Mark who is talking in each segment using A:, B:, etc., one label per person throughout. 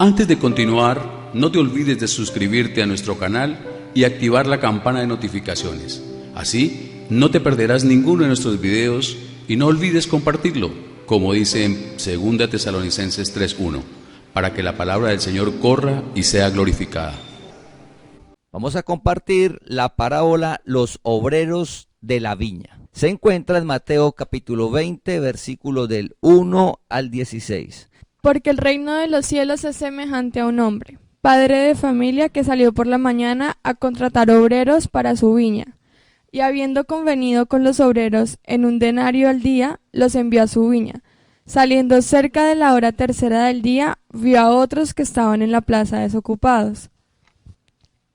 A: Antes de continuar, no te olvides de suscribirte a nuestro canal y activar la campana de notificaciones. Así, no te perderás ninguno de nuestros videos y no olvides compartirlo, como dice en 2 Tesalonicenses 3:1, para que la palabra del Señor corra y sea glorificada.
B: Vamos a compartir la parábola Los obreros de la viña. Se encuentra en Mateo capítulo 20, versículos del 1 al 16.
C: Porque el reino de los cielos es semejante a un hombre, padre de familia, que salió por la mañana a contratar obreros para su viña. Y habiendo convenido con los obreros en 1 denario al día, los envió a su viña. Saliendo cerca de la hora tercera del día, vio a otros que estaban en la plaza desocupados.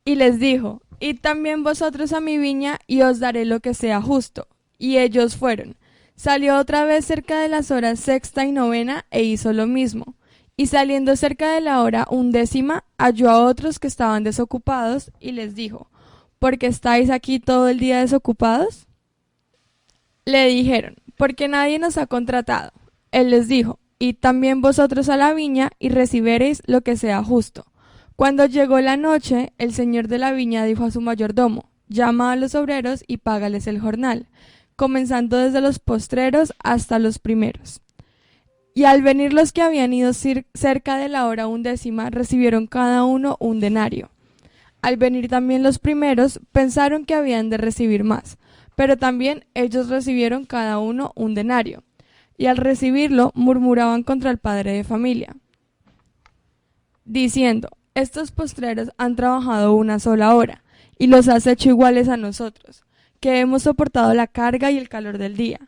C: Y les dijo: Id también vosotros a mi viña, y os daré lo que sea justo. Y ellos fueron. Salió otra vez cerca de las horas sexta y novena, e hizo lo mismo. Y saliendo cerca de la hora 11, halló a otros que estaban desocupados, y les dijo: ¿Por qué estáis aquí todo el día desocupados? Le dijeron: porque nadie nos ha contratado. Él les dijo: Id también vosotros a la viña, y recibiréis lo que sea justo. Cuando llegó la noche, el señor de la viña dijo a su mayordomo: llama a los obreros y págales el jornal, comenzando desde los postreros hasta los primeros. Y al venir los que habían ido cerca de la hora 11, recibieron cada uno 1 denario. Al venir también los primeros, pensaron que habían de recibir más, pero también ellos recibieron cada uno 1 denario. Y al recibirlo, murmuraban contra el padre de familia, diciendo: estos postreros han trabajado 1 sola hora, y los has hecho iguales a nosotros, que hemos soportado la carga y el calor del día.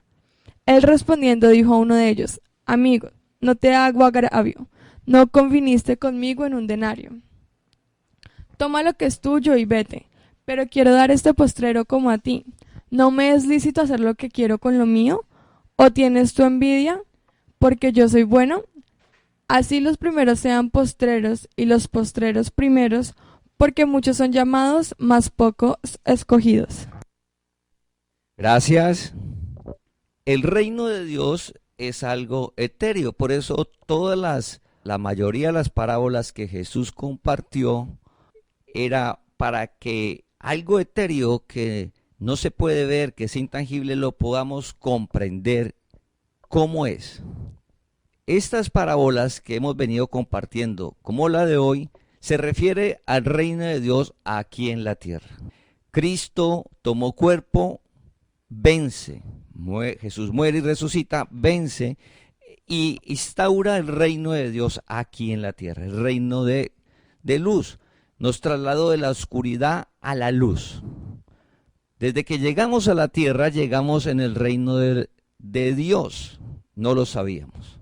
C: Él respondiendo dijo a uno de ellos: amigo, no te hago agravio, no conviniste conmigo en 1 denario. Toma lo que es tuyo y vete, pero quiero dar este postrero como a ti. ¿No me es lícito hacer lo que quiero con lo mío? ¿O tienes tu envidia, porque yo soy bueno? Así los primeros sean postreros, y los postreros primeros, porque muchos son llamados, mas pocos escogidos.
B: Gracias. El reino de Dios es algo etéreo, por eso la mayoría de las parábolas que Jesús compartió era para que algo etéreo que no se puede ver, que es intangible, lo podamos comprender cómo es. Estas parábolas que hemos venido compartiendo, como la de hoy, se refiere al reino de Dios aquí en la tierra. Cristo tomó cuerpo, vence, Jesús muere y resucita, vence y instaura el reino de Dios aquí en la tierra, el reino de luz. Nos trasladó de la oscuridad a la luz. Desde que llegamos a la tierra, llegamos en el reino de Dios. No lo sabíamos.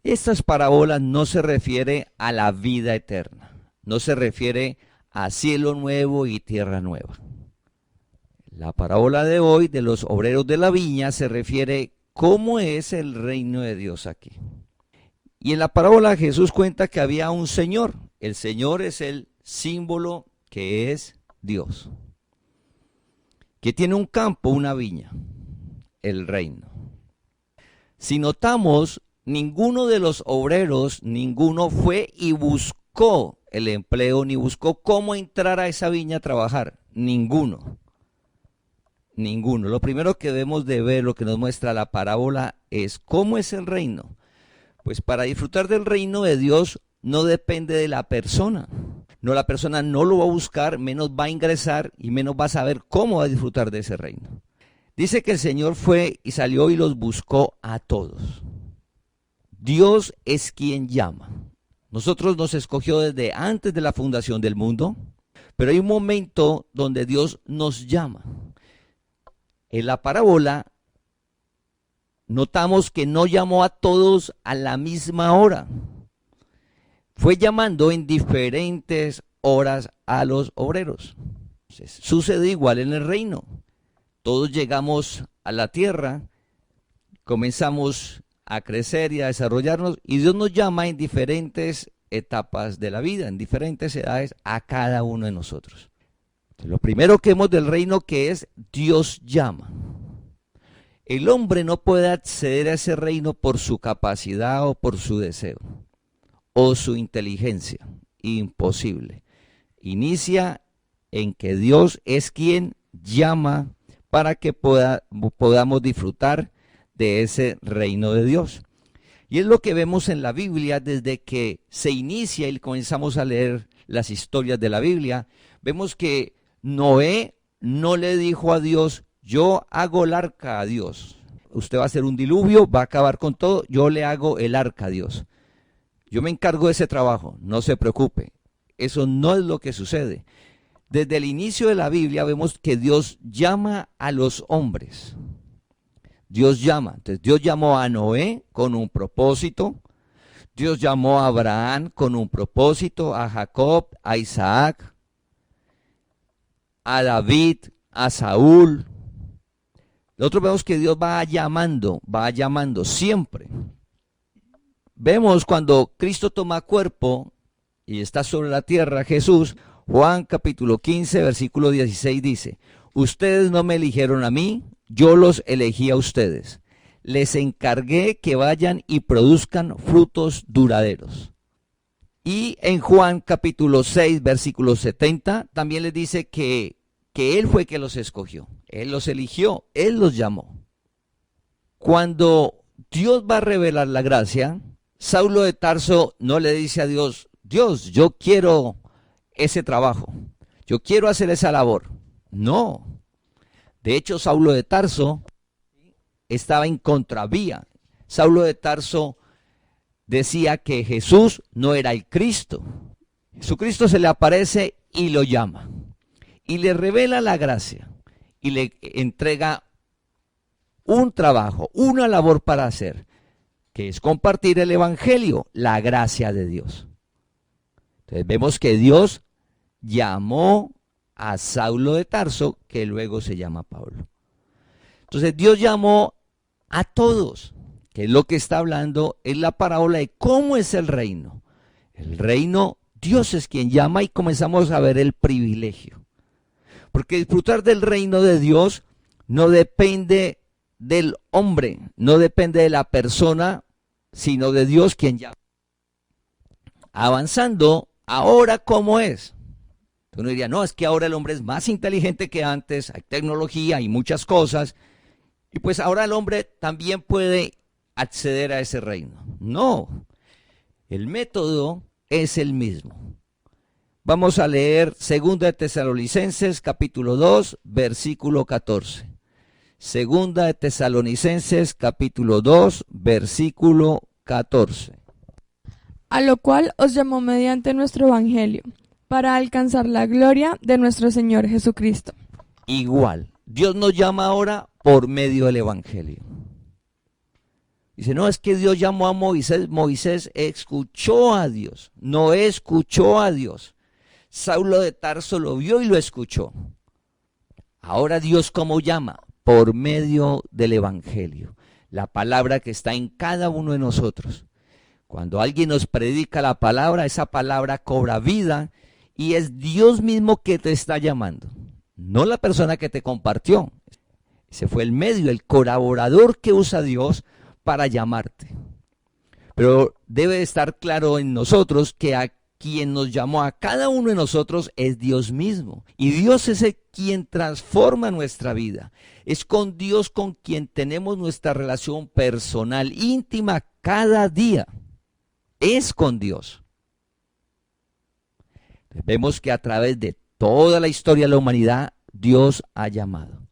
B: Estas parábolas no se refiere a la vida eterna, no se refiere a cielo nuevo y tierra nueva. La parábola de hoy de los obreros de la viña se refiere cómo es el reino de Dios aquí. Y en la parábola Jesús cuenta que había un Señor. El Señor es el símbolo que es Dios, que tiene un campo, una viña, el reino. Si notamos, ninguno de los obreros, ninguno fue y buscó el empleo, ni buscó cómo entrar a esa viña a trabajar. Ninguno. Lo primero que debemos de ver, lo que nos muestra la parábola, es cómo es el reino. Pues para disfrutar del reino de Dios no depende de la persona. No, la persona no lo va a buscar, menos va a ingresar y menos va a saber cómo va a disfrutar de ese reino. Dice que el Señor fue y salió y los buscó a todos. Dios es quien llama. Nosotros nos escogió desde antes de la fundación del mundo, pero hay un momento donde Dios nos llama. En la parábola notamos que no llamó a todos a la misma hora. Fue llamando en diferentes horas a los obreros. Sucede igual en el reino. Todos llegamos a la tierra, comenzamos a crecer y a desarrollarnos, y Dios nos llama en diferentes etapas de la vida, en diferentes edades, a cada uno de nosotros. Lo primero que vemos del reino que es Dios llama. El hombre no puede acceder a ese reino por su capacidad o por su deseo. o su inteligencia. Imposible. Inicia en que Dios es quien llama para que podamos disfrutar de ese reino de Dios. Y es lo que vemos en la Biblia desde que se inicia y comenzamos a leer las historias de la Biblia. Vemos que Noé no le dijo a Dios: yo hago el arca a Dios. Usted va a hacer un diluvio, va a acabar con todo, yo le hago el arca a Dios. Yo me encargo de ese trabajo, no se preocupe. Eso no es lo que sucede. Desde el inicio de la Biblia vemos que Dios llama a los hombres. Dios llama. Entonces Dios llamó a Noé con un propósito. Dios llamó a Abraham con un propósito, a Jacob, a Isaac, a David, a Saúl. Nosotros vemos que Dios va llamando siempre. Vemos cuando Cristo toma cuerpo y está sobre la tierra, Jesús, Juan capítulo 15, versículo 16 dice: ustedes no me eligieron a mí, yo los elegí a ustedes. Les encargué que vayan y produzcan frutos duraderos. Y en Juan capítulo 6, versículo 70, también les dice que Él fue que los escogió. Él los eligió, Él los llamó. Cuando Dios va a revelar la gracia, Saulo de Tarso no le dice a Dios: Dios, yo quiero ese trabajo, yo quiero hacer esa labor. No. De hecho, Saulo de Tarso estaba en contravía. Saulo de Tarso decía que Jesús no era el Cristo. Jesucristo se le aparece y lo llama. Y le revela la gracia. Y le entrega un trabajo, una labor para hacer, que es compartir el evangelio, la gracia de Dios. Entonces vemos que Dios llamó a Saulo de Tarso, que luego se llama Pablo. Entonces Dios llamó a todos, que es lo que está hablando en la parábola de cómo es el reino. El reino, Dios es quien llama, y comenzamos a ver el privilegio. Porque disfrutar del reino de Dios no depende del hombre, no depende de la persona, sino de Dios quien llama. Avanzando, ahora ¿cómo es? Uno diría: no, es que ahora el hombre es más inteligente que antes, hay tecnología, hay muchas cosas, y pues ahora el hombre también puede acceder a ese reino. No, el método es el mismo. Vamos a leer 2 de Tesalonicenses capítulo 2, versículo 14. 2 de Tesalonicenses capítulo 2, versículo 14.
C: A lo cual os llamó mediante nuestro evangelio, para alcanzar la gloria de nuestro Señor Jesucristo.
B: Igual, Dios nos llama ahora por medio del evangelio. Dice: no, es que Dios llamó a Moisés. Moisés escuchó a Dios, Noé escuchó a Dios, Saulo de Tarso lo vio y lo escuchó. Ahora Dios, ¿cómo llama? Por medio del evangelio, la palabra que está en cada uno de nosotros. Cuando alguien nos predica la palabra, esa palabra cobra vida, y es Dios mismo que te está llamando, no la persona que te compartió. Ese fue el medio, el colaborador que usa Dios para llamarte. Pero debe estar claro en nosotros que a quien nos llamó a cada uno de nosotros es Dios mismo. Y Dios es el quien transforma nuestra vida. Es con Dios con quien tenemos nuestra relación personal, íntima, cada día. Es con Dios. Vemos que a través de toda la historia de la humanidad, Dios ha llamado.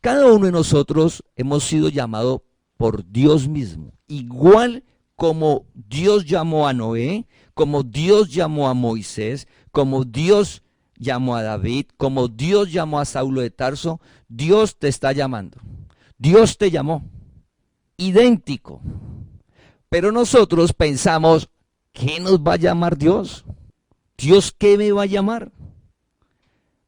B: Cada uno de nosotros hemos sido llamados por Dios mismo. Igual como Dios llamó a Noé, como Dios llamó a Moisés, como Dios llamó a David, como Dios llamó a Saulo de Tarso, Dios te está llamando. Dios te llamó. Idéntico. Pero nosotros pensamos: ¿qué nos va a llamar Dios? ¿Dios qué me va a llamar?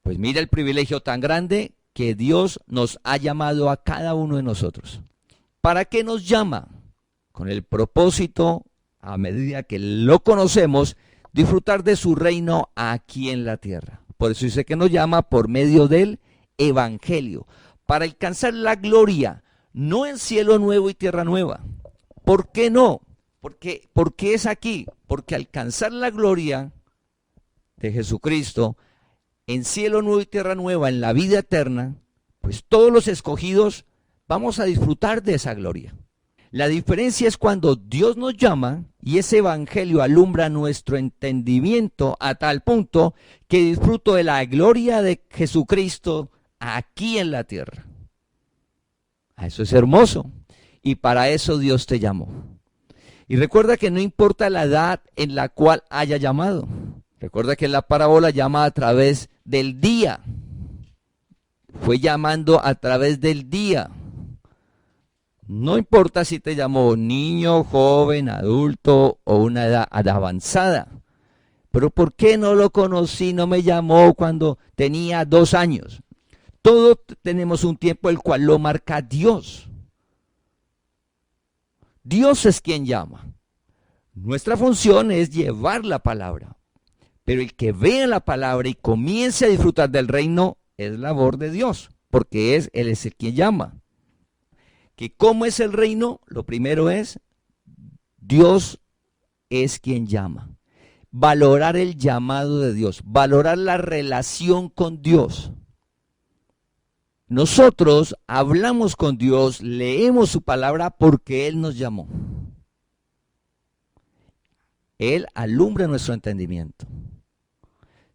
B: Pues mira el privilegio tan grande que Dios nos ha llamado a cada uno de nosotros. ¿Para qué nos llama? Con el propósito, a medida que lo conocemos, disfrutar de su reino aquí en la tierra. Por eso dice que nos llama por medio del evangelio, para alcanzar la gloria, no en cielo nuevo y tierra nueva. ¿Por qué no? ¿Por qué es aquí? Porque alcanzar la gloria de Jesucristo en cielo nuevo y tierra nueva, en la vida eterna, pues todos los escogidos vamos a disfrutar de esa gloria. La diferencia es cuando Dios nos llama y ese evangelio alumbra nuestro entendimiento a tal punto que disfruto de la gloria de Jesucristo aquí en la tierra. Eso es hermoso y para eso Dios te llamó. Y recuerda que no importa la edad en la cual haya llamado. Recuerda que la parábola llama a través del día. Fue llamando a través del día. No importa si te llamó niño, joven, adulto o una edad avanzada. Pero ¿por qué no lo conocí? No me llamó cuando tenía 2 años. Todos tenemos un tiempo el cual lo marca Dios. Dios es quien llama. Nuestra función es llevar la palabra. Pero el que vea la palabra y comience a disfrutar del reino es labor de Dios, porque Él es el quien llama. ¿Que cómo es el reino? Lo primero es, Dios es quien llama. Valorar el llamado de Dios, valorar la relación con Dios. Nosotros hablamos con Dios, leemos su palabra porque Él nos llamó. Él alumbra nuestro entendimiento.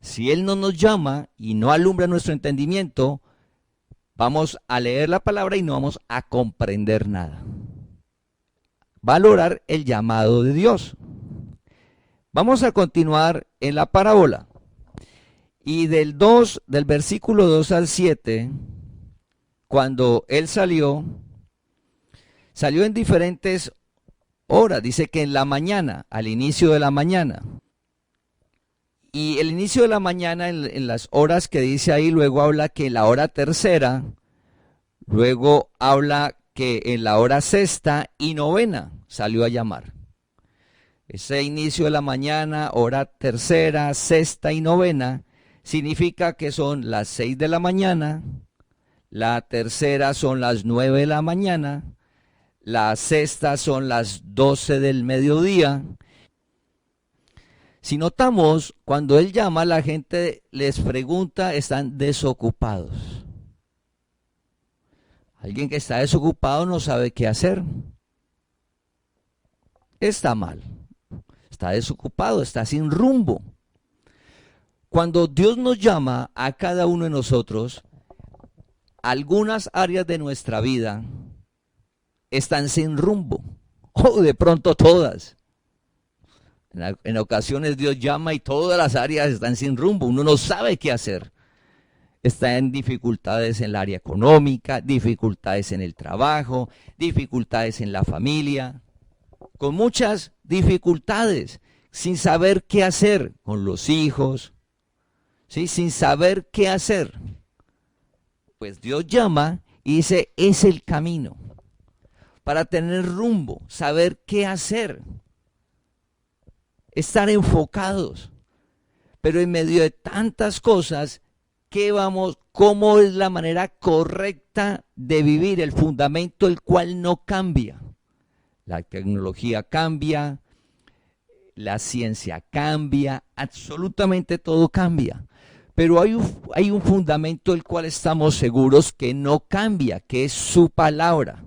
B: Si Él no nos llama y no alumbra nuestro entendimiento, vamos a leer la palabra y no vamos a comprender nada. Valorar el llamado de Dios. Vamos a continuar en la parábola. Y del versículo 2 al 7, cuando Él salió en diferentes horas. Dice que en la mañana, al inicio de la mañana. Y el inicio de la mañana, en las horas que dice ahí, luego habla que en la hora tercera, luego habla que en la hora sexta y novena salió a llamar. Ese inicio de la mañana, hora tercera, sexta y novena, significa que son las 6 de la mañana, la tercera son las 9 de la mañana, la sexta son las 12 del mediodía. Si notamos, cuando Él llama, la gente les pregunta, están desocupados. Alguien que está desocupado no sabe qué hacer. Está mal. Está desocupado, está sin rumbo. Cuando Dios nos llama a cada uno de nosotros, algunas áreas de nuestra vida están sin rumbo. O de pronto todas. En ocasiones Dios llama y todas las áreas están sin rumbo. Uno no sabe qué hacer. Está en dificultades en el área económica, dificultades en el trabajo, dificultades en la familia. Con muchas dificultades, sin saber qué hacer con los hijos, ¿sí? Sin saber qué hacer. Pues Dios llama y dice, es el camino. Para tener rumbo, saber qué hacer. Estar enfocados, pero en medio de tantas cosas, ¿cómo es la manera correcta de vivir? El fundamento, el cual no cambia. La tecnología cambia, la ciencia cambia, absolutamente todo cambia. Pero hay un fundamento el cual estamos seguros que no cambia, que es su palabra.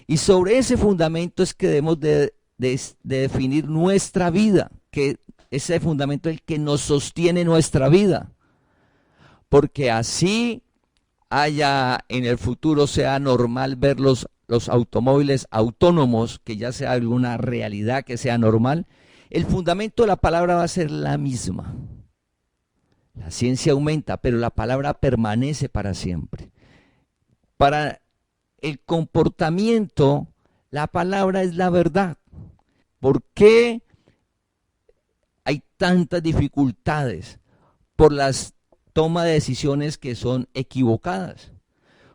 B: Y sobre ese fundamento es que debemos de definir nuestra vida, que ese fundamento es el que nos sostiene nuestra vida, porque así haya en el futuro sea normal ver los automóviles autónomos, que ya sea alguna realidad que sea normal, el fundamento de la palabra va a ser la misma. La ciencia aumenta, pero la palabra permanece para siempre. Para el comportamiento, la palabra es la verdad. ¿Por qué hay tantas dificultades? Por las toma de decisiones que son equivocadas.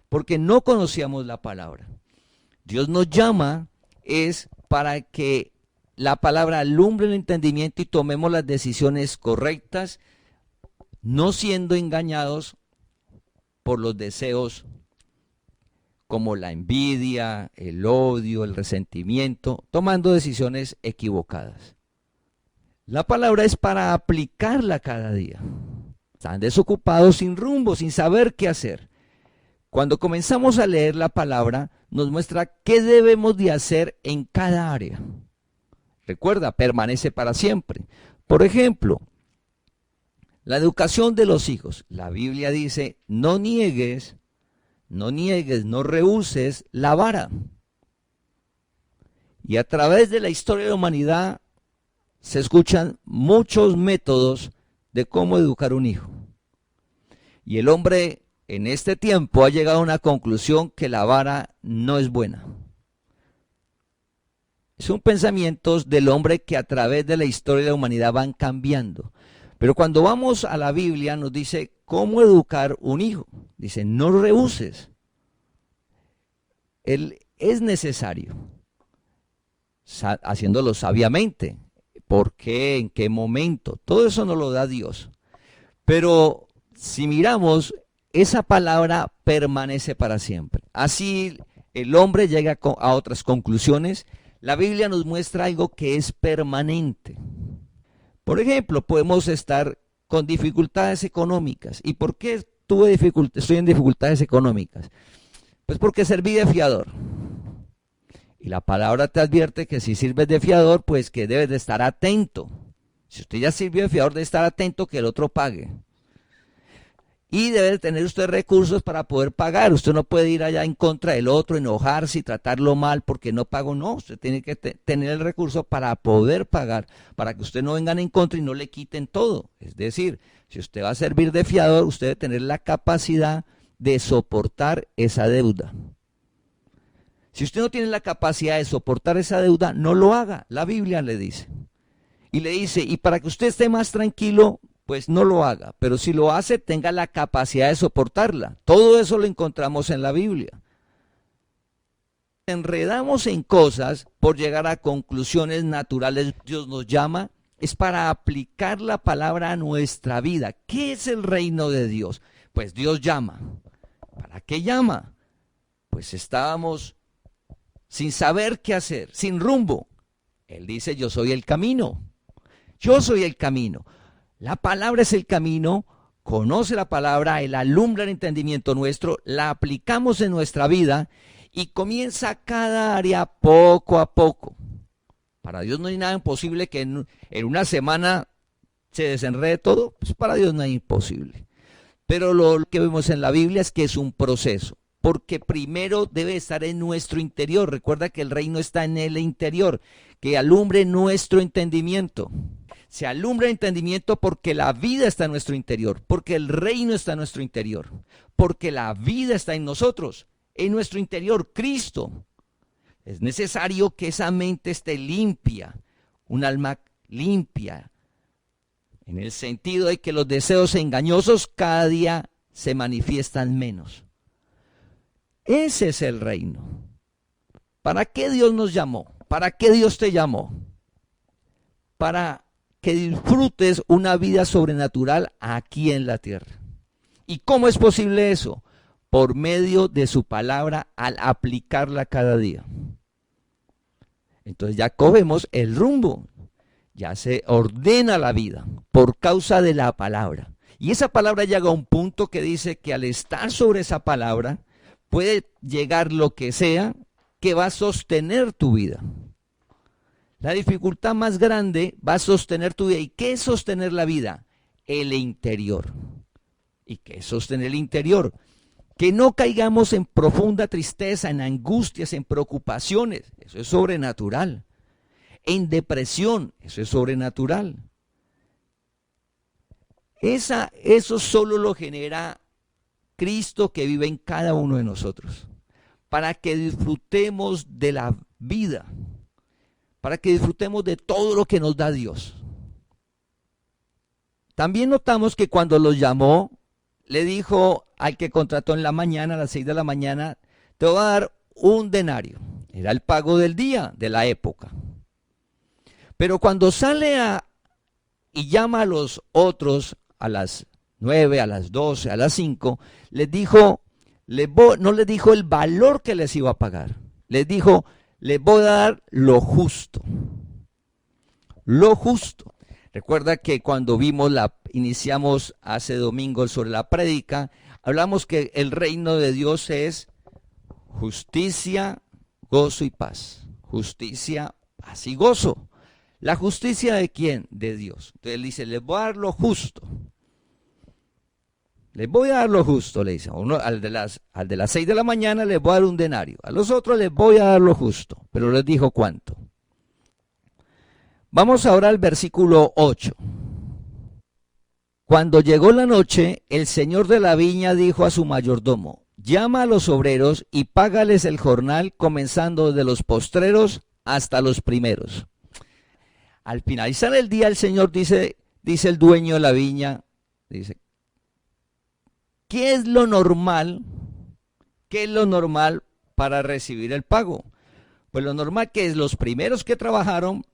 B: Porque no conocíamos la palabra. Dios nos llama es para que la palabra alumbre el entendimiento y tomemos las decisiones correctas, no siendo engañados por los deseos como la envidia, el odio, el resentimiento, tomando decisiones equivocadas. La palabra es para aplicarla cada día. Están desocupados, sin rumbo, sin saber qué hacer. Cuando comenzamos a leer la palabra, nos muestra qué debemos de hacer en cada área. Recuerda, permanece para siempre. Por ejemplo, la educación de los hijos. La Biblia dice, no niegues, no rehúses la vara. Y a través de la historia de la humanidad se escuchan muchos métodos de cómo educar un hijo. Y el hombre en este tiempo ha llegado a una conclusión que la vara no es buena. Son pensamientos del hombre que a través de la historia de la humanidad van cambiando. Pero cuando vamos a la Biblia nos dice cómo educar un hijo. Dice, no rehuses. Él es necesario, haciéndolo sabiamente. ¿Por qué? ¿En qué momento? Todo eso nos lo da Dios. Pero si miramos, esa palabra permanece para siempre. Así el hombre llega a otras conclusiones. La Biblia nos muestra algo que es permanente. Por ejemplo, podemos estar con dificultades económicas. ¿Y por qué estoy en dificultades económicas? Pues porque serví de fiador. Y la palabra te advierte que si sirves de fiador, pues que debes de estar atento. Si usted ya sirvió de fiador, debe estar atento que el otro pague. Y debe tener usted recursos para poder pagar. Usted no puede ir allá en contra del otro, enojarse y tratarlo mal porque no pagó. No, usted tiene que tener el recurso para poder pagar, para que usted no vengan en contra y no le quiten todo. Es decir, si usted va a servir de fiador, usted debe tener la capacidad de soportar esa deuda. Si usted no tiene la capacidad de soportar esa deuda, no lo haga. La Biblia le dice. Y le dice, y para que usted esté más tranquilo, pues no lo haga, pero si lo hace, tenga la capacidad de soportarla. Todo eso lo encontramos en la Biblia. Enredamos en cosas por llegar a conclusiones naturales. Dios nos llama, es para aplicar la palabra a nuestra vida. ¿Qué es el reino de Dios? Pues Dios llama. ¿Para qué llama? Pues estábamos sin saber qué hacer, sin rumbo. Él dice, yo soy el camino. Yo soy el camino. La palabra es el camino, conoce la palabra, Él alumbra el entendimiento nuestro, la aplicamos en nuestra vida y comienza cada área poco a poco. Para Dios no hay nada imposible que en una semana se desenrede todo, pues para Dios no hay imposible. Pero lo que vemos en la Biblia es que es un proceso, porque primero debe estar en nuestro interior. Recuerda que el reino está en el interior, que alumbre nuestro entendimiento. Se alumbra el entendimiento porque la vida está en nuestro interior, porque el reino está en nuestro interior, porque la vida está en nosotros, en nuestro interior, Cristo. Es necesario que esa mente esté limpia, un alma limpia, en el sentido de que los deseos engañosos cada día se manifiestan menos. Ese es el reino. ¿Para qué Dios nos llamó? ¿Para qué Dios te llamó? Para que disfrutes una vida sobrenatural aquí en la tierra. ¿Y cómo es posible eso? Por medio de su palabra al aplicarla cada día. Entonces ya cogemos el rumbo, ya se ordena la vida por causa de la palabra. Y esa palabra llega a un punto que dice que al estar sobre esa palabra puede llegar lo que sea que va a sostener tu vida. La dificultad más grande va a sostener tu vida. ¿Y qué es sostener la vida? El interior. ¿Y qué es sostener el interior? Que no caigamos en profunda tristeza, en angustias, en preocupaciones. Eso es sobrenatural. En depresión. Eso es sobrenatural. Eso solo lo genera Cristo que vive en cada uno de nosotros. Para que disfrutemos de la vida. Para que disfrutemos de todo lo que nos da Dios. También notamos que cuando los llamó, le dijo al que contrató en la mañana, a las 6 de la mañana, te voy a dar un denario. Era el pago del día, de la época. Pero cuando sale y llama a los otros a las 9, a las 12, a las 5, les dijo, no les dijo el valor que les iba a pagar. Les dijo, les voy a dar lo justo. Lo justo. Recuerda que cuando iniciamos hace domingo sobre la prédica, hablamos que el reino de Dios es justicia, gozo y paz. Justicia, paz y gozo. ¿La justicia de quién? De Dios. Entonces él dice, les voy a dar lo justo. Les voy a dar lo justo, le dice. Al de las 6 de la mañana les voy a dar un denario. A los otros les voy a dar lo justo. Pero les dijo cuánto. Vamos ahora al versículo 8. Cuando llegó la noche, el señor de la viña dijo a su mayordomo, llama a los obreros y págales el jornal, comenzando desde los postreros hasta los primeros. Al finalizar el día, el señor dice el dueño de la viña, dice, ¿qué es lo normal? ¿Qué es lo normal para recibir el pago? Pues lo normal que es los primeros que trabajaron,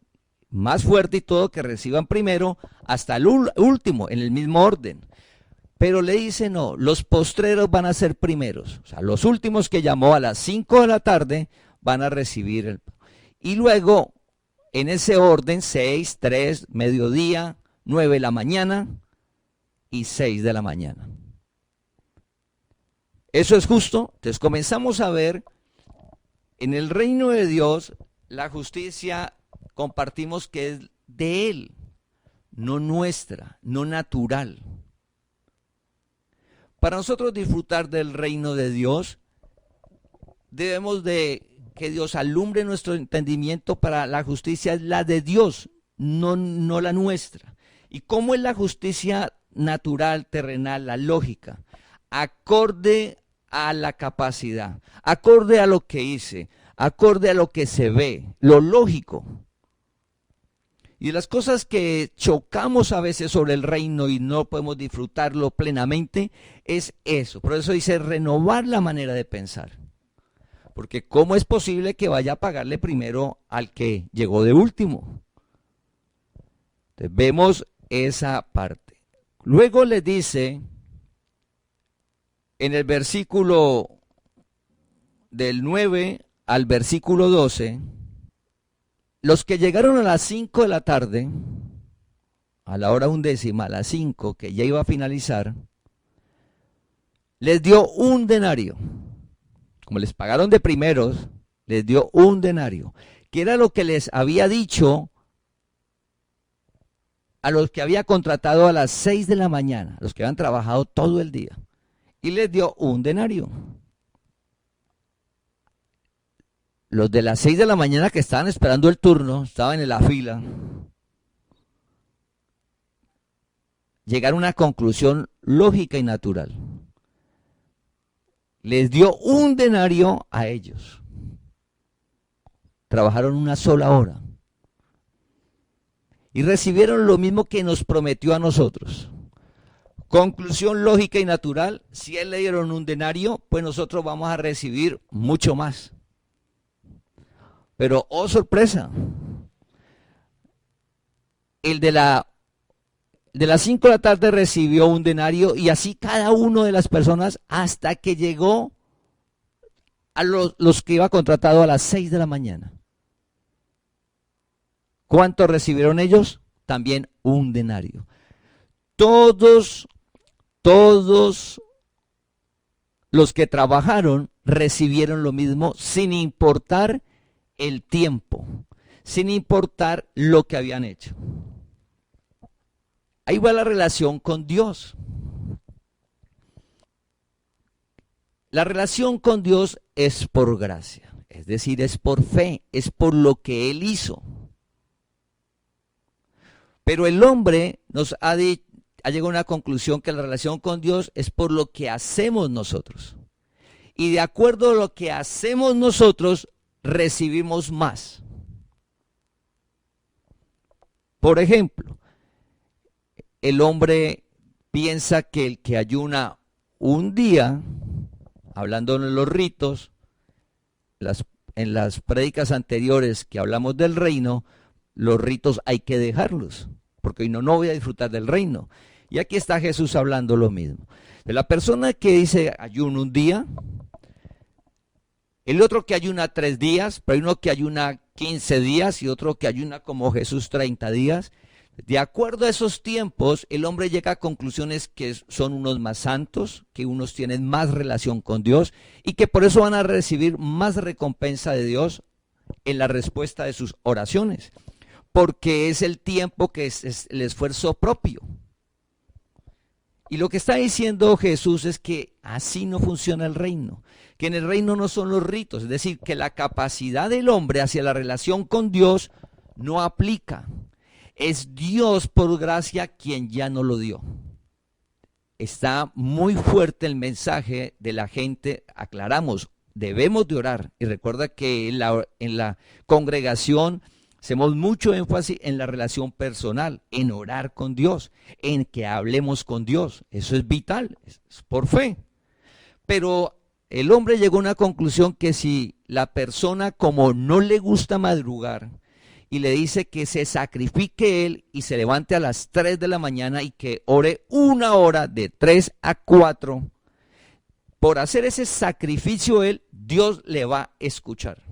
B: más fuerte y todo, que reciban primero hasta el último, en el mismo orden. Pero le dice no, los postreros van a ser primeros. O sea, los últimos que llamó a las 5 de la tarde van a recibir el pago. Y luego, en ese orden, 6, 3, mediodía, 9 de la mañana y 6 de la mañana. ¿Eso es justo? Entonces comenzamos a ver en el reino de Dios la justicia. Compartimos que es de Él, no nuestra, no natural. Para nosotros disfrutar del reino de Dios, debemos de que Dios alumbre nuestro entendimiento para la justicia es la de Dios, no la nuestra. ¿Y cómo es la justicia natural, terrenal, la lógica? Acorde a la capacidad, acorde a lo que hice, acorde a lo que se ve, lo lógico. Y de las cosas que chocamos a veces sobre el reino y no podemos disfrutarlo plenamente, es eso. Por eso dice renovar la manera de pensar. Porque ¿cómo es posible que vaya a pagarle primero al que llegó de último? Entonces, vemos esa parte. Luego le dice, en el versículo del 9 al versículo 12, los que llegaron a las 5 de la tarde, a la hora 11, a las 5, que ya iba a finalizar, les dio un denario. Como les pagaron de primeros, les dio un denario, que era lo que les había dicho a los que había contratado a las 6 de la mañana, los que habían trabajado todo el día, y les dio un denario. Los de las 6 de la mañana que estaban esperando el turno, estaban en la fila, llegaron a una conclusión lógica y natural. Les dio un denario a ellos. Trabajaron una sola hora. Y recibieron lo mismo que nos prometió a nosotros. Conclusión lógica y natural, si a él le dieron un denario, pues nosotros vamos a recibir mucho más. Pero, oh sorpresa, el de las 5 de la tarde recibió un denario y así cada una de las personas hasta que llegó a los que iba contratado a las 6 de la mañana. ¿Cuánto recibieron ellos? También un denario. Todos los que trabajaron recibieron lo mismo sin importar el tiempo, sin importar lo que habían hecho. Ahí va la relación con Dios. La relación con Dios es por gracia, es decir, es por fe, es por lo que Él hizo. Pero el hombre ha llegado a una conclusión que la relación con Dios es por lo que hacemos nosotros. Y de acuerdo a lo que hacemos nosotros, recibimos más. Por ejemplo, el hombre piensa que el que ayuna un día, hablando de los ritos, en las prédicas anteriores que hablamos del reino, los ritos hay que dejarlos, porque no voy a disfrutar del reino. Y aquí está Jesús hablando lo mismo. De la persona que dice ayuno un día, el otro que ayuna 3 días, pero hay uno que ayuna 15 días y otro que ayuna como Jesús 30 días. De acuerdo a esos tiempos, el hombre llega a conclusiones que son unos más santos, que unos tienen más relación con Dios y que por eso van a recibir más recompensa de Dios en la respuesta de sus oraciones, porque es el tiempo que es el esfuerzo propio. Y lo que está diciendo Jesús es que así no funciona el reino, que en el reino no son los ritos, es decir, que la capacidad del hombre hacia la relación con Dios no aplica. Es Dios por gracia quien ya no lo dio. Está muy fuerte el mensaje de la gente, aclaramos, debemos de orar. Y recuerda que en la congregación hacemos mucho énfasis en la relación personal, en orar con Dios, en que hablemos con Dios. Eso es vital, es por fe. Pero el hombre llegó a una conclusión que si la persona, como no le gusta madrugar, y le dice que se sacrifique él y se levante a las 3 de la mañana y que ore 1 hora de 3 a 4, por hacer ese sacrificio él, Dios le va a escuchar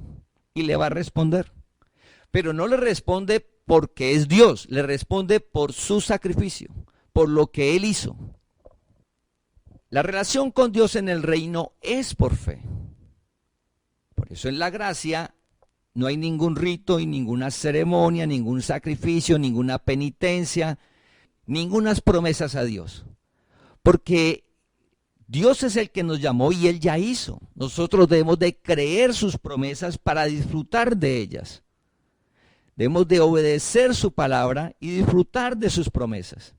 B: y le va a responder. Pero no le responde porque es Dios, le responde por su sacrificio, por lo que él hizo. La relación con Dios en el reino es por fe. Por eso en la gracia no hay ningún rito y ninguna ceremonia, ningún sacrificio, ninguna penitencia, ningunas promesas a Dios. Porque Dios es el que nos llamó y Él ya hizo. Nosotros debemos de creer sus promesas para disfrutar de ellas. Debemos de obedecer su palabra y disfrutar de sus promesas.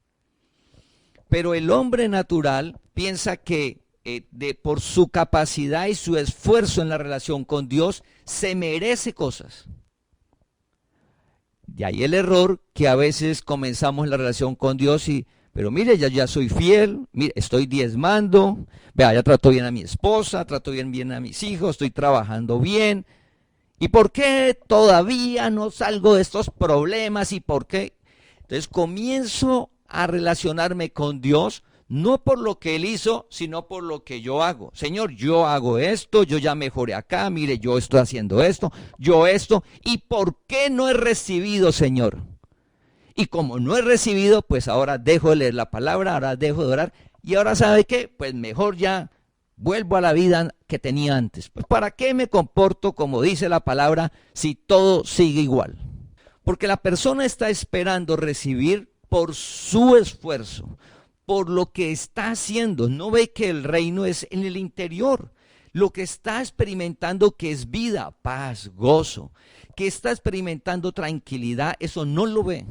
B: Pero el hombre natural piensa que por su capacidad y su esfuerzo en la relación con Dios, se merece cosas. De ahí el error que a veces comenzamos la relación con Dios pero mire, ya soy fiel, mire, estoy diezmando, vea, ya trato bien a mi esposa, trato bien a mis hijos, estoy trabajando bien. ¿Y por qué todavía no salgo de estos problemas? ¿Y por qué? Entonces comienzo a relacionarme con Dios, no por lo que Él hizo, sino por lo que yo hago. Señor, yo hago esto, yo ya mejoré acá, mire, yo estoy haciendo esto, yo esto. ¿Y por qué no he recibido, Señor? Y como no he recibido, pues ahora dejo de leer la palabra, ahora dejo de orar. Y ahora, ¿sabe qué? Pues mejor ya vuelvo a la vida que tenía antes. Pues ¿para qué me comporto como dice la palabra si todo sigue igual? Porque la persona está esperando recibir por su esfuerzo, por lo que está haciendo. No ve que el reino es en el interior. Lo que está experimentando que es vida, paz, gozo, que está experimentando tranquilidad, eso no lo ve.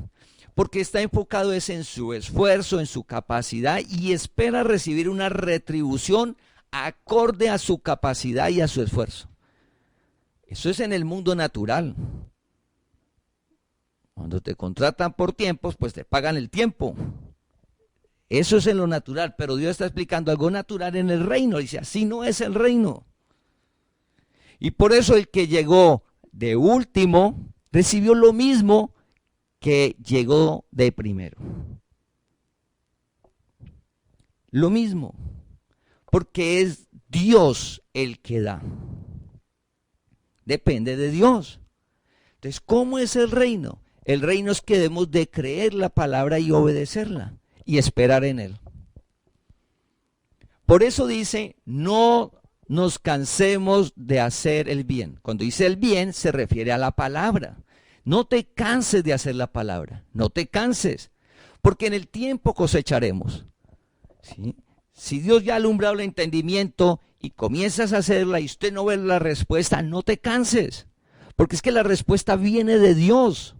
B: Porque está enfocado es en su esfuerzo, en su capacidad y espera recibir una retribución acorde a su capacidad y a su esfuerzo. Eso es en el mundo natural. Cuando te contratan por tiempos, pues te pagan el tiempo. Eso es en lo natural, pero Dios está explicando algo natural en el reino. Dice, así no es el reino. Y por eso el que llegó de último recibió lo mismo que llegó de primero. Lo mismo, porque es Dios el que da. Depende de Dios. Entonces, ¿cómo es el reino? El reino es que debemos de creer la palabra y obedecerla y esperar en Él. Por eso dice, no nos cansemos de hacer el bien. Cuando dice el bien se refiere a la palabra. No te canses de hacer la palabra, no te canses, porque en el tiempo cosecharemos. ¿Sí? Si Dios ya ha alumbrado el entendimiento y comienzas a hacerla y usted no ve la respuesta, no te canses, porque es que la respuesta viene de Dios.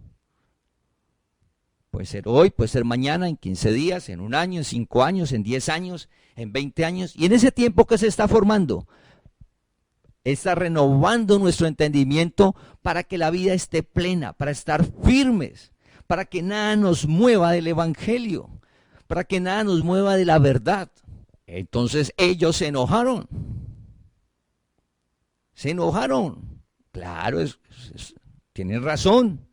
B: Puede ser hoy, puede ser mañana, en 15 días, en 1 año, en 5 años, en 10 años, en 20 años. Y en ese tiempo que se está formando, está renovando nuestro entendimiento para que la vida esté plena, para estar firmes, para que nada nos mueva del evangelio, para que nada nos mueva de la verdad. Entonces ellos se enojaron. Se enojaron. Claro, tienen razón.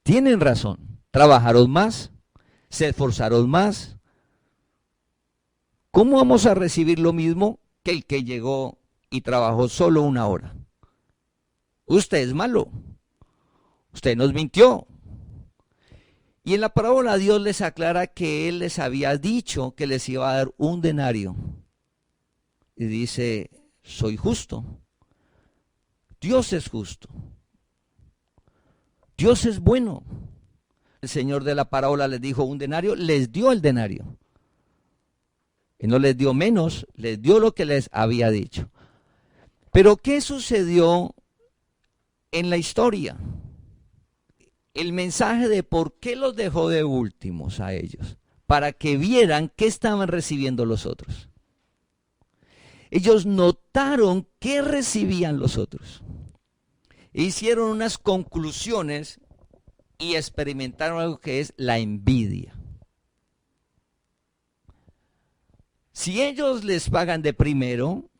B: Tienen razón. Trabajaron más, se esforzaron más, ¿cómo vamos a recibir lo mismo que el que llegó y trabajó solo 1 hora? Usted es malo, usted nos mintió. Y en la parábola Dios les aclara que Él les había dicho que les iba a dar 1 denario. Y dice, soy justo. Dios es justo. Dios es bueno. El Señor de la parábola les dijo 1 denario, les dio el denario. Y no les dio menos, les dio lo que les había dicho. Pero ¿qué sucedió en la historia? El mensaje de por qué los dejó de últimos a ellos, para que vieran qué estaban recibiendo los otros. Ellos notaron qué recibían los otros. Hicieron unas conclusiones y experimentaron algo que es la envidia. Si ellos les pagan de primero,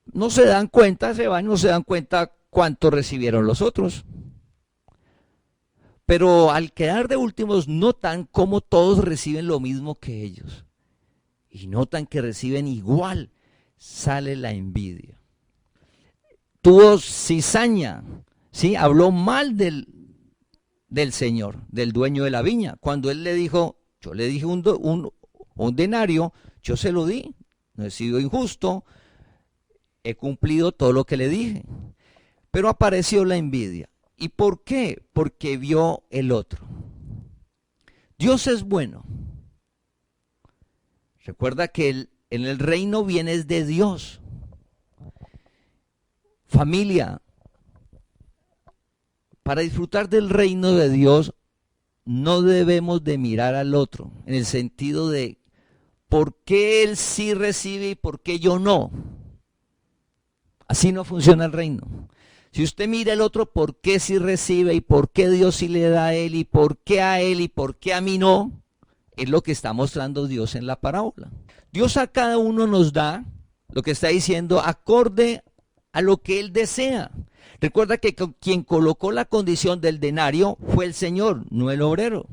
B: no se dan cuenta, se van, no se dan cuenta cuánto recibieron los otros. Pero al quedar de últimos, notan cómo todos reciben lo mismo que ellos. Y notan que reciben igual. Sale la envidia. Tuvo cizaña, ¿sí? Habló mal del Señor, del dueño de la viña. Cuando él le dijo, yo le dije un denario, yo se lo di, no he sido injusto, he cumplido todo lo que le dije. Pero apareció la envidia. ¿Y por qué? Porque vio el otro. Dios es bueno. Recuerda que en el reino vienes de Dios. Familia, para disfrutar del reino de Dios no debemos de mirar al otro, en el sentido de ¿por qué él sí recibe y por qué yo no? Así no funciona el reino. Si usted mira al otro, ¿por qué sí recibe y por qué Dios sí le da a él y por qué a él y por qué a mí no? Es lo que está mostrando Dios en la parábola. Dios a cada uno nos da lo que está diciendo acorde a lo que él desea. Recuerda que quien colocó la condición del denario fue el Señor, no el obrero.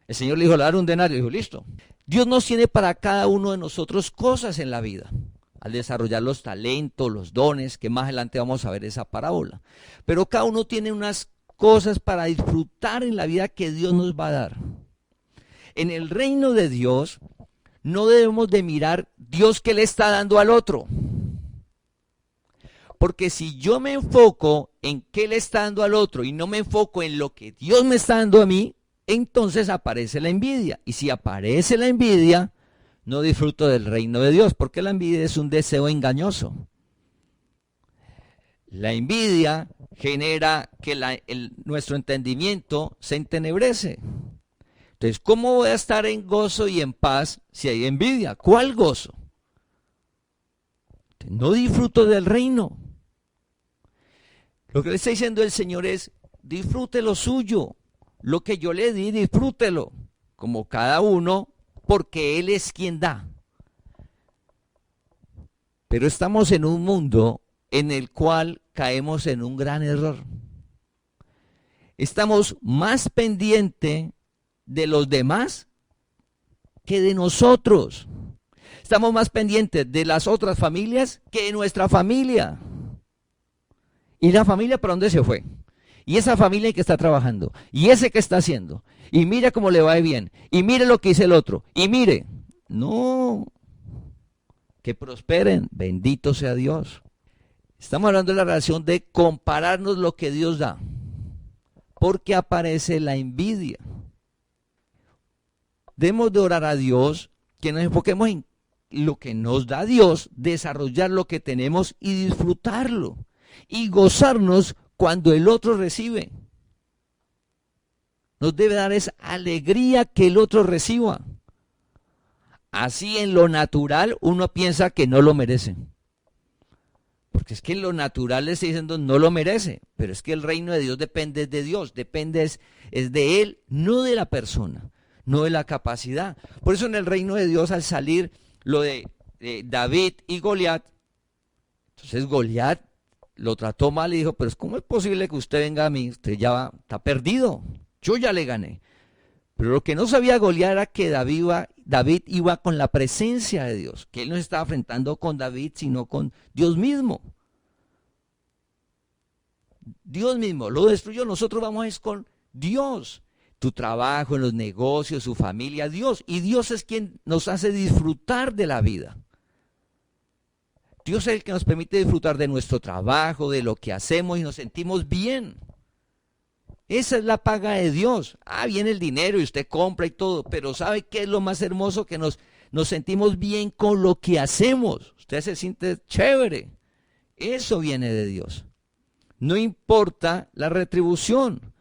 B: El Señor le dijo, le daré 1 denario, y dijo, listo. Dios nos tiene para cada uno de nosotros cosas en la vida. Al desarrollar los talentos, los dones, que más adelante vamos a ver esa parábola. Pero cada uno tiene unas cosas para disfrutar en la vida que Dios nos va a dar. En el reino de Dios no debemos de mirar Dios que le está dando al otro. Porque si yo me enfoco en qué le está dando al otro y no me enfoco en lo que Dios me está dando a mí, entonces aparece la envidia. Y si aparece la envidia, no disfruto del reino de Dios, porque la envidia es un deseo engañoso. La envidia genera que nuestro entendimiento se entenebrece. Entonces, ¿cómo voy a estar en gozo y en paz si hay envidia? ¿Cuál gozo? No disfruto del reino. Lo que le está diciendo el Señor es, disfrute lo suyo. Lo que yo le di, disfrútelo. Como cada uno, porque Él es quien da. Pero estamos en un mundo en el cual caemos en un gran error. Estamos más pendientes de los demás que de nosotros. Estamos más pendientes de las otras familias que de nuestra familia. ¿Y la familia para dónde se fue? Y esa familia que está trabajando, y ese que está haciendo, y mira cómo le va de bien, y mire lo que dice el otro, y mire, no, que prosperen, bendito sea Dios. Estamos hablando de la relación de compararnos lo que Dios da, porque aparece la envidia. Debemos de orar a Dios, que nos enfoquemos en lo que nos da Dios, desarrollar lo que tenemos y disfrutarlo, y gozarnos cuando el otro recibe. Nos debe dar esa alegría que el otro reciba. Así en lo natural uno piensa que no lo merece. Porque es que en lo natural le está diciendo no lo merece. Pero es que el reino de Dios depende de Dios. Depende es de Él, no de la persona, no de la capacidad. Por eso en el reino de Dios al salir lo de David y Goliat, entonces Goliat lo trató mal y dijo, pero ¿cómo es posible que usted venga a mí? Usted ya está perdido, yo ya le gané. Pero lo que no sabía Goliat era que David David iba con la presencia de Dios, que él no se estaba enfrentando con David, sino con Dios mismo. Dios mismo lo destruyó, nosotros vamos es con Dios. Tu trabajo, en los negocios, su familia, Dios. Y Dios es quien nos hace disfrutar de la vida. Dios es el que nos permite disfrutar de nuestro trabajo, de lo que hacemos y nos sentimos bien. Esa es la paga de Dios. Viene el dinero y usted compra y todo, pero ¿sabe qué es lo más hermoso? Que nos sentimos bien con lo que hacemos. Usted se siente chévere. Eso viene de Dios. No importa la retribución.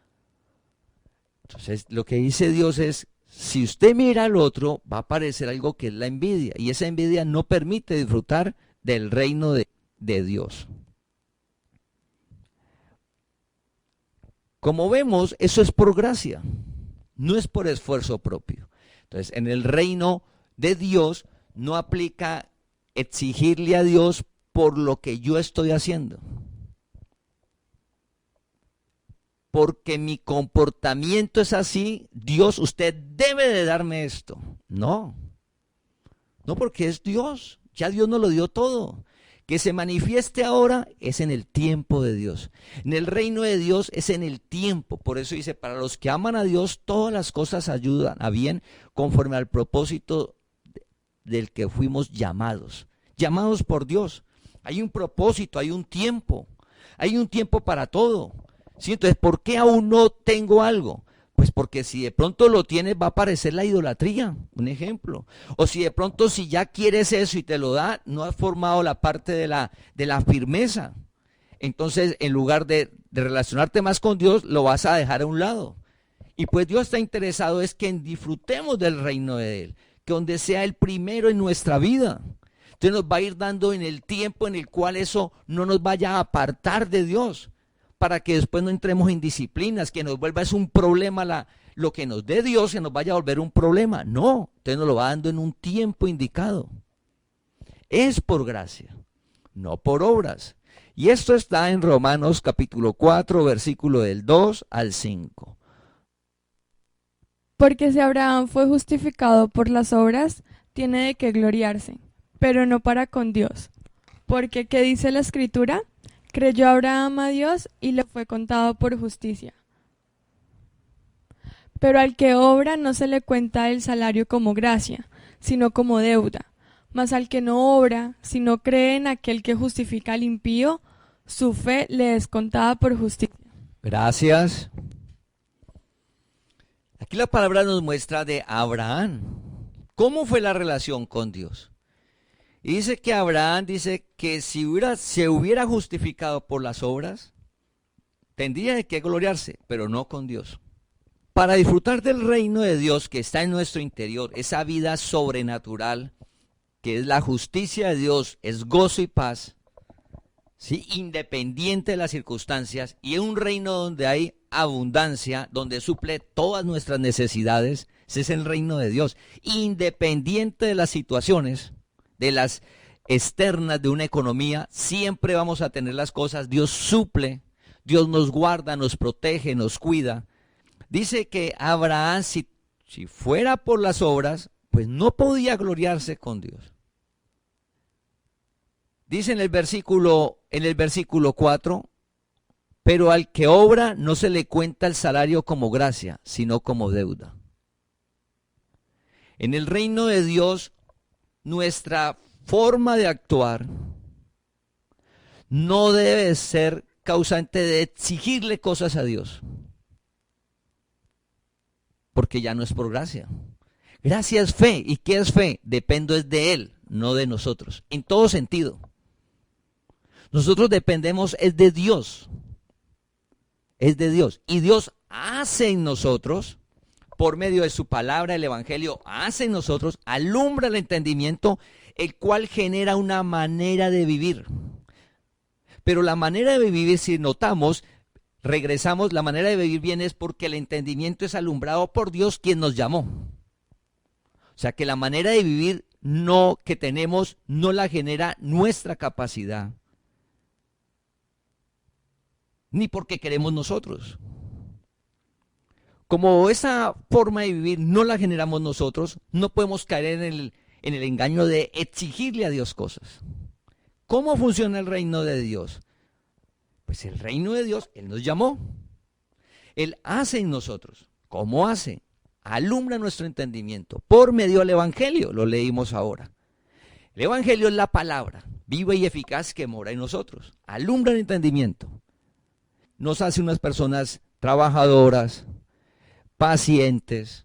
B: Entonces, lo que dice Dios es, si usted mira al otro, va a aparecer algo que es la envidia. Y esa envidia no permite disfrutar del reino de Dios. Como vemos, eso es por gracia, no es por esfuerzo propio. Entonces, en el reino de Dios no aplica exigirle a Dios por lo que yo estoy haciendo. Porque mi comportamiento es así, Dios, usted debe de darme esto. No porque es Dios, ya Dios nos lo dio todo. Que se manifieste ahora es en el tiempo de Dios. En el reino de Dios es en el tiempo. Por eso dice, para los que aman a Dios, todas las cosas ayudan a bien conforme al propósito del que fuimos llamados. Llamados por Dios. Hay un propósito, hay un tiempo para todo. ¿Sí? Entonces, ¿por qué aún no tengo algo? Pues porque si de pronto lo tienes va a aparecer la idolatría, un ejemplo. O si de pronto si ya quieres eso y te lo da, no has formado la parte de la firmeza. Entonces, en lugar de relacionarte más con Dios, lo vas a dejar a un lado. Y pues Dios está interesado es que disfrutemos del reino de Él, que donde sea el primero en nuestra vida. Entonces nos va a ir dando en el tiempo en el cual eso no nos vaya a apartar de Dios, para que después no entremos en disciplinas, que nos vuelva es un problema lo que nos dé Dios, que nos vaya a volver un problema. No, entonces nos lo va dando en un tiempo indicado. Es por gracia, no por obras. Y esto está en Romanos capítulo 4, versículo del 2 al 5.
C: Porque si Abraham fue justificado por las obras, tiene de qué gloriarse, pero no para con Dios. Porque, ¿qué dice la Escritura? Creyó Abraham a Dios y le fue contado por justicia. Pero al que obra no se le cuenta el salario como gracia, sino como deuda. Mas al que no obra, sino cree en aquel que justifica al impío, su fe le es contada por justicia.
B: Gracias. Aquí la palabra nos muestra de Abraham. ¿Cómo fue la relación con Dios? Y dice que Abraham dice que si se hubiera justificado por las obras, tendría de qué gloriarse, pero no con Dios. Para disfrutar del reino de Dios que está en nuestro interior, esa vida sobrenatural, que es la justicia de Dios, es gozo y paz, ¿sí? Independiente de las circunstancias, y en un reino donde hay abundancia, donde suple todas nuestras necesidades, ese es el reino de Dios, independiente de las situaciones, de las externas de una economía, siempre vamos a tener las cosas, Dios suple, Dios nos guarda, nos protege, nos cuida. Dice que Abraham, si fuera por las obras, pues no podía gloriarse con Dios. Dice en el versículo 4, pero al que obra no se le cuenta el salario como gracia, sino como deuda. En el reino de Dios, nuestra forma de actuar no debe ser causante de exigirle cosas a Dios, porque ya no es por gracia. Gracia es fe. ¿Y qué es fe? Dependo es de Él, no de nosotros, en todo sentido. Nosotros dependemos es de Dios. Es de Dios. Y Dios hace en nosotros, por medio de su palabra, el evangelio, hace en nosotros, alumbra el entendimiento, el cual genera una manera de vivir. Pero la manera de vivir, si notamos, regresamos, la manera de vivir bien es porque el entendimiento es alumbrado por Dios, quien nos llamó. O sea que la manera de vivir que tenemos no la genera nuestra capacidad, ni porque queremos nosotros. como esa forma de vivir no la generamos nosotros, no podemos caer en el engaño de exigirle a Dios cosas. ¿Cómo funciona el reino de Dios? Pues el reino de Dios, Él nos llamó. Él hace en nosotros. ¿Cómo hace? Alumbra nuestro entendimiento por medio del Evangelio, lo leímos ahora. El Evangelio es la palabra viva y eficaz que mora en nosotros. Alumbra el entendimiento. Nos hace unas personas trabajadoras, pacientes,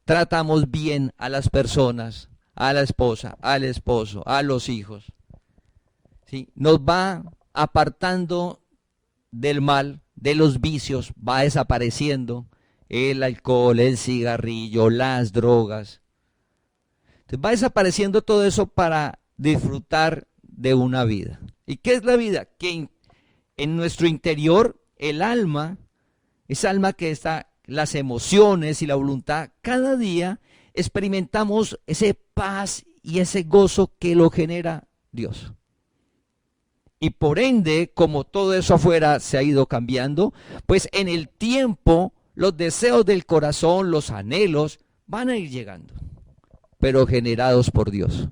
B: tratamos bien a las personas, a la esposa, al esposo, a los hijos. ¿Sí? Nos va apartando del mal, de los vicios, va desapareciendo el alcohol, el cigarrillo, las drogas. Entonces va desapareciendo todo eso para disfrutar de una vida. ¿Y qué es la vida? Que en nuestro interior, el alma, esa alma que está, las emociones y la voluntad, cada día experimentamos ese paz y ese gozo que lo genera Dios. Y por ende, como todo eso afuera se ha ido cambiando, pues en el tiempo los deseos del corazón, los anhelos, van a ir llegando, pero generados por Dios.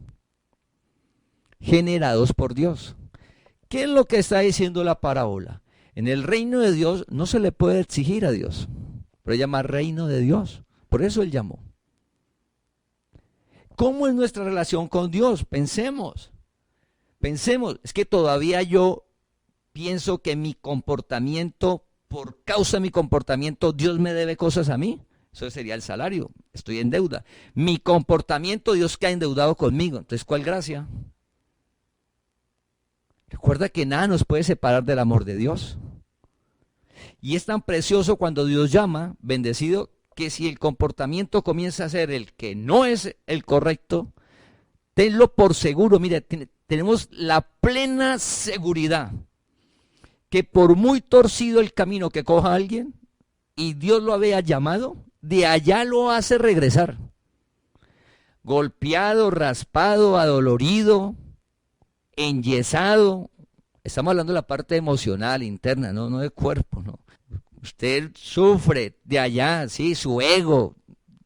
B: Generados por Dios. ¿Qué es lo que está diciendo la parábola? En el reino de Dios no se le puede exigir a Dios, pero llama reino de Dios. Por eso Él llamó. ¿Cómo es nuestra relación con Dios? Pensemos, es que todavía yo pienso que mi comportamiento, por causa de mi comportamiento, Dios me debe cosas a mí. Eso sería el salario, estoy en deuda. Mi comportamiento, Dios queda endeudado conmigo. Entonces, ¿cuál gracia? Recuerda que nada nos puede separar del amor de Dios. Y es tan precioso cuando Dios llama, bendecido, que si el comportamiento comienza a ser el que no es el correcto, tenlo por seguro. Mire, tenemos la plena seguridad que por muy torcido el camino que coja alguien y Dios lo había llamado, de allá lo hace regresar. Golpeado, raspado, adolorido, enyesado. Estamos hablando de la parte emocional, interna, no de cuerpo, no. Usted sufre de allá, sí, su ego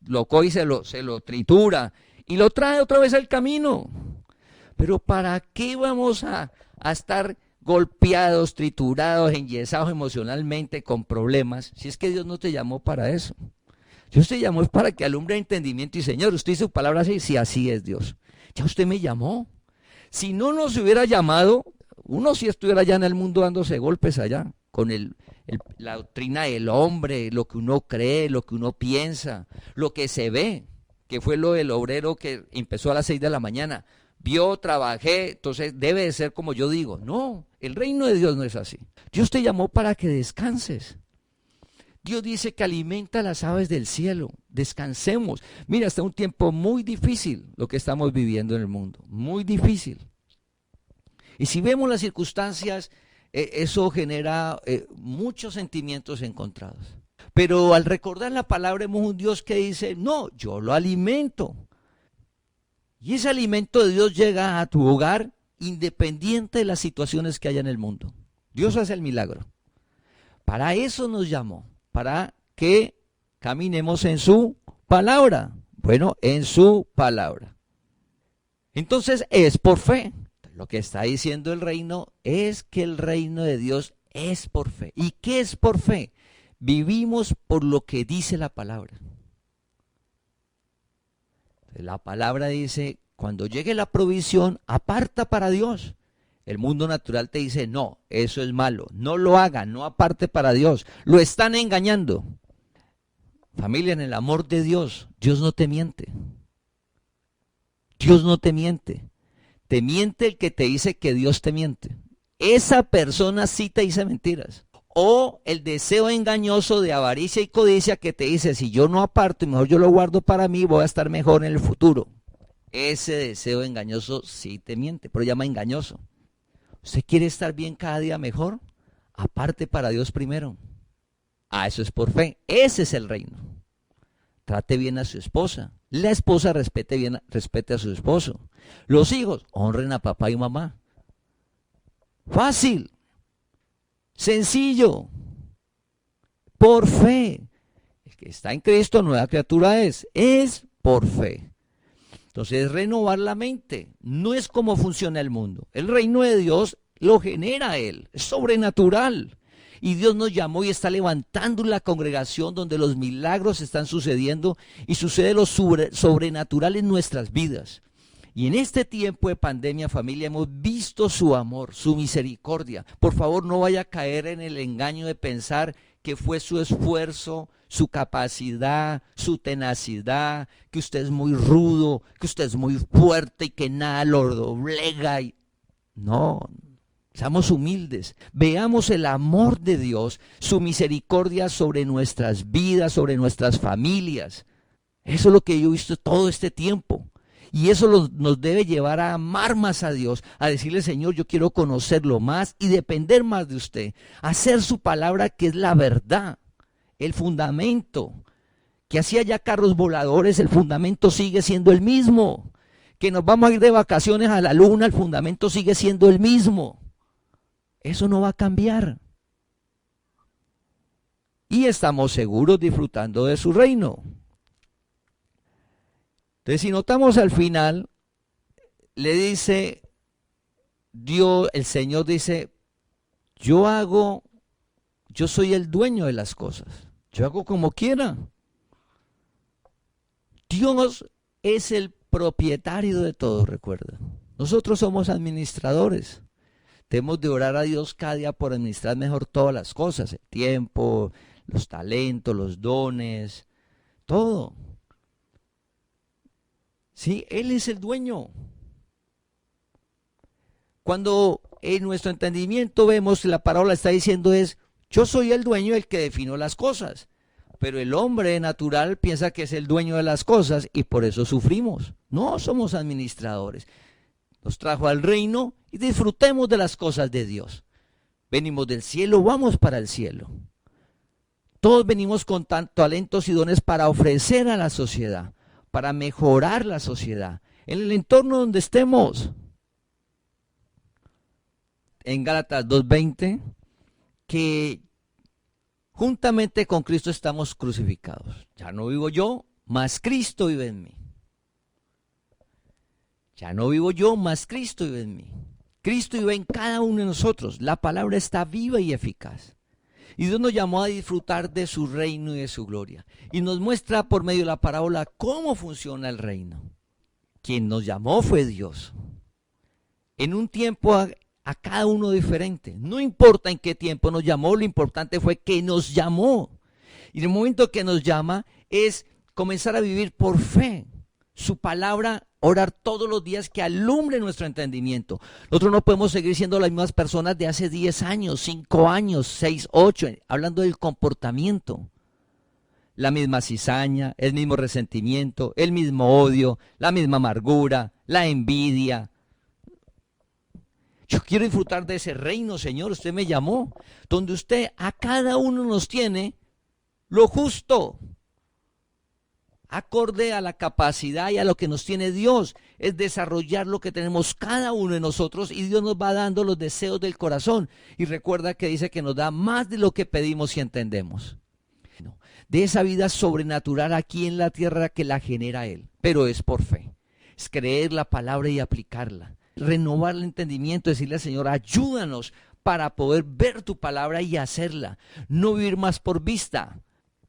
B: lo coge y se lo tritura y lo trae otra vez al camino. Pero ¿para qué vamos a estar golpeados, triturados, enyesados emocionalmente con problemas? Si es que Dios no te llamó para eso. Dios te llamó para que alumbre el entendimiento y Señor, usted hizo palabra así, sí, así es Dios. Ya usted me llamó. Si no nos hubiera llamado, uno sí estuviera allá en el mundo dándose golpes allá, con la doctrina del hombre, lo que uno cree, lo que uno piensa, lo que se ve, que fue lo del obrero que empezó a las 6 de la mañana. Vio, trabajé, entonces debe de ser como yo digo. No, el reino de Dios no es así. Dios te llamó para que descanses. Dios dice que alimenta a las aves del cielo. Descansemos. Mira, está un tiempo muy difícil lo que estamos viviendo en el mundo. Muy difícil. Y si vemos las circunstancias, eso genera muchos sentimientos encontrados. Pero al recordar la palabra, vemos un Dios que dice, no, yo lo alimento. Y ese alimento de Dios llega a tu hogar independiente de las situaciones que haya en el mundo. Dios hace el milagro. Para eso nos llamó, para que caminemos en su palabra. Bueno, en su palabra. Entonces es por fe. Lo que está diciendo el reino es que el reino de Dios es por fe. ¿Y qué es por fe? Vivimos por lo que dice la palabra. La palabra dice, cuando llegue la provisión, aparta para Dios. El mundo natural te dice, no, eso es malo, no lo hagan, no aparte para Dios. Lo están engañando. Familia, en el amor de Dios, Dios no te miente. Dios no te miente. Te miente el que te dice que Dios te miente. Esa persona sí te dice mentiras. O el deseo engañoso de avaricia y codicia que te dice, si yo no aparto y mejor yo lo guardo para mí, voy a estar mejor en el futuro. Ese deseo engañoso sí te miente, pero llama engañoso. ¿Usted quiere estar bien cada día mejor? Aparte para Dios primero. Eso es por fe. Ese es el reino. Trate bien a su esposa. La esposa respete a su esposo. Los hijos honren a papá y mamá. Fácil. Sencillo. Por fe. que está en Cristo, nueva criatura es por fe. Entonces es renovar la mente, no es como funciona el mundo. El reino de Dios lo genera Él, es sobrenatural. Y Dios nos llamó y está levantando la congregación donde los milagros están sucediendo y sucede lo sobrenatural en nuestras vidas. Y en este tiempo de pandemia, familia, hemos visto su amor, su misericordia. Por favor, no vaya a caer en el engaño de pensar que fue su esfuerzo, su capacidad, su tenacidad, que usted es muy rudo, que usted es muy fuerte y que nada lo doblega. No, seamos humildes, veamos el amor de Dios, su misericordia sobre nuestras vidas, sobre nuestras familias. Eso es lo que yo he visto todo este tiempo. Y eso nos debe llevar a amar más a Dios, a decirle, Señor, yo quiero conocerlo más y depender más de usted, hacer su palabra que es la verdad, el fundamento. Que así haya carros voladores, el fundamento sigue siendo el mismo. Que nos vamos a ir de vacaciones a la luna, el fundamento sigue siendo el mismo. Eso no va a cambiar. Y estamos seguros disfrutando de su reino. Entonces, si notamos al final, le dice Dios, el Señor dice, yo soy el dueño de las cosas, yo hago como quiera. Dios es el propietario de todo, recuerda. Nosotros somos administradores. Tenemos de orar a Dios cada día por administrar mejor todas las cosas, el tiempo, los talentos, los dones, todo. Sí, Él es el dueño. Cuando en nuestro entendimiento vemos que la parábola está diciendo es, yo soy el dueño, el que defino las cosas. Pero el hombre natural piensa que es el dueño de las cosas y por eso sufrimos. No, somos administradores. Nos trajo al reino y disfrutemos de las cosas de Dios. Venimos del cielo, vamos para el cielo. Todos venimos con talentos y dones para ofrecer a la sociedad, para mejorar la sociedad, en el entorno donde estemos. En Gálatas 2:20, que juntamente con Cristo estamos crucificados. Ya no vivo yo, mas Cristo vive en mí. Ya no vivo yo, mas Cristo vive en mí. Cristo vive en cada uno de nosotros. La palabra está viva y eficaz. Y Dios nos llamó a disfrutar de su reino y de su gloria. Y nos muestra por medio de la parábola cómo funciona el reino. Quien nos llamó fue Dios. En un tiempo a cada uno diferente. No importa en qué tiempo nos llamó, lo importante fue que nos llamó. Y en el momento que nos llama es comenzar a vivir por fe. Su palabra, orar todos los días que alumbre nuestro entendimiento. Nosotros no podemos seguir siendo las mismas personas de hace 10 años, 5 años, 6, 8, hablando del comportamiento. La misma cizaña, el mismo resentimiento, el mismo odio, la misma amargura, la envidia. Yo quiero disfrutar de ese reino, Señor, usted me llamó, donde usted a cada uno nos tiene lo justo, acorde a la capacidad y a lo que nos tiene Dios, es desarrollar lo que tenemos cada uno de nosotros y Dios nos va dando los deseos del corazón. Y recuerda que dice que nos da más de lo que pedimos y entendemos. De esa vida sobrenatural aquí en la tierra que la genera Él, pero es por fe, es creer la palabra y aplicarla, renovar el entendimiento, decirle al Señor, ayúdanos para poder ver tu palabra y hacerla, no vivir más por vista.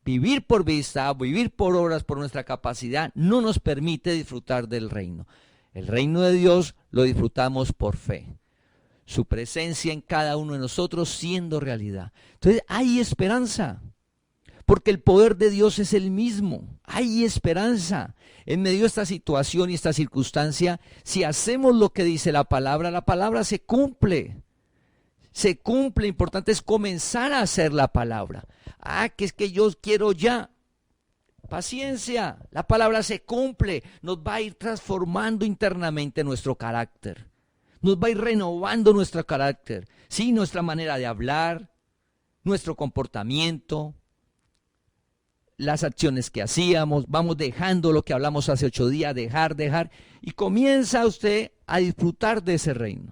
B: Vivir por vista, vivir por obras, por nuestra capacidad, no nos permite disfrutar del reino. El reino de Dios lo disfrutamos por fe. Su presencia en cada uno de nosotros siendo realidad. Entonces hay esperanza, porque el poder de Dios es el mismo. Hay esperanza. En medio de esta situación y esta circunstancia, si hacemos lo que dice la palabra se cumple. Se cumple, importante es comenzar a hacer la palabra. Que es que yo quiero ya. Paciencia, la palabra se cumple, nos va a ir transformando internamente nuestro carácter. Nos va a ir renovando nuestro carácter, sí, nuestra manera de hablar, nuestro comportamiento, las acciones que hacíamos, vamos dejando lo que hablamos hace 8 días, dejar, y comienza usted a disfrutar de ese reino.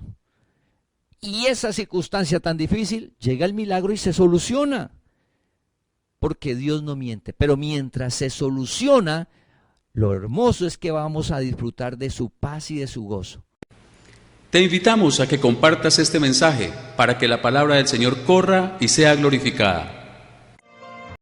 B: Y esa circunstancia tan difícil, llega el milagro y se soluciona. porque Dios no miente. Pero mientras se soluciona, lo hermoso es que vamos a disfrutar de su paz y de su gozo.
A: Te invitamos a que compartas este mensaje para que la palabra del Señor corra y sea glorificada.